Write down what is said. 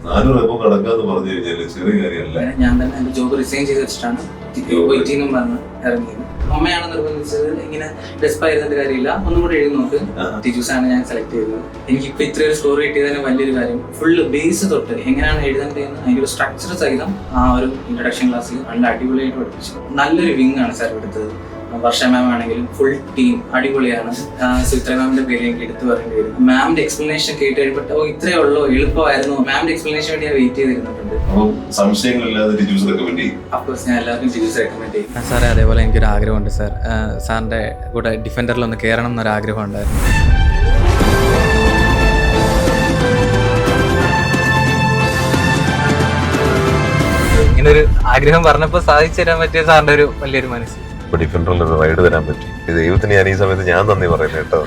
400 above കടക്കാന്ന് പറഞ്ഞു കഴിഞ്ഞാല് ചെറിയ കാര്യമല്ല. ഞാൻ തന്നെ എന്റെ ജോബ് റിസൈൻ ചെയ്ത് വെച്ചിട്ടാണ് വെയിറ്റിംഗും പറഞ്ഞ് ഇറങ്ങിയത്. അമ്മയാണ് നിർബന്ധിച്ചത്, ഇങ്ങനെ ഡെസ്പ് ആയിരുന്നിട്ട് കാര്യമില്ല, ഒന്നും കൂടെ എഴുതി നോക്ക്. ടീച്ചേഴ്സാണ് ഞാൻ സെലക്ട് ചെയ്തത്. എനിക്കിപ്പോ ഇത്രയൊരു സ്കോർ കിട്ടിയതിന് വലിയൊരു കാര്യം. ഫുള്ള് ബേസ് തൊട്ട് എങ്ങനെയാണ് എഴുതേണ്ടതെന്ന് അതിന്റെ ഒരു സ്ട്രക്ചർ സഹിതം ആ ഒരു ഇൻട്രൊഡക്ഷൻ ക്ലാസ്സിൽ നല്ല അടിപൊളിയായിട്ട് പഠിപ്പിച്ചു. നല്ലൊരു വിങ് ആണ് സാർ എടുത്തത്. വർഷ മാം ആണെങ്കിലും ഫുൾ ടീം അടിപൊളിയാണ്. സുചിത്ര മാമിന്റെ പേര് എനിക്ക് എടുത്തു പറയേണ്ടി വരും. മാമിന്റെ എക്സ്പ്ലനേഷൻ കേട്ട് കഴിയുമ്പോൾ ഓ ഇത്രയേ ഉള്ളൂ, എളുപ്പമായിരുന്നു. മാമിന്റെ എക്സ്പ്ലനേഷൻ വേണ്ടി ഞാൻ വെയിറ്റ് ചെയ്തിരുന്നിട്ടുണ്ട്. സംശയങ്ങളില്ലാതെ ടീച്ചേഴ്സ് റെക്കമെൻഡ് ചെയ്യും. അഫ്കോഴ്സ് ഞാൻ എല്ലാവർക്കും ടീച്ചേഴ്സ് റെക്കമെൻഡ് ചെയ്യും. സാറേ അതേപോലെ എനിക്കൊരു ആഗ്രഹമുണ്ട് സാർ. സാറിൻ്റെ കൂടെ ഡിഫൻഡറിലൊന്ന് കയറണം എന്നൊരു ആഗ്രഹം ഉണ്ടായിരുന്നു. ഇങ്ങനൊരു ആഗ്രഹം പറഞ്ഞപ്പോൾ സാധിച്ചു തരാൻ പറ്റിയ സാറിൻ്റെ ഒരു വലിയൊരു മനസ്സ്. ഡിഫൻഡറിൽ ഒരു റൈഡ് തരാൻ പറ്റി. ദൈവത്തിന് ഞാൻ ഈ സമയത്ത് ഞാൻ നന്ദി പറയുന്നത് കേട്ടോ.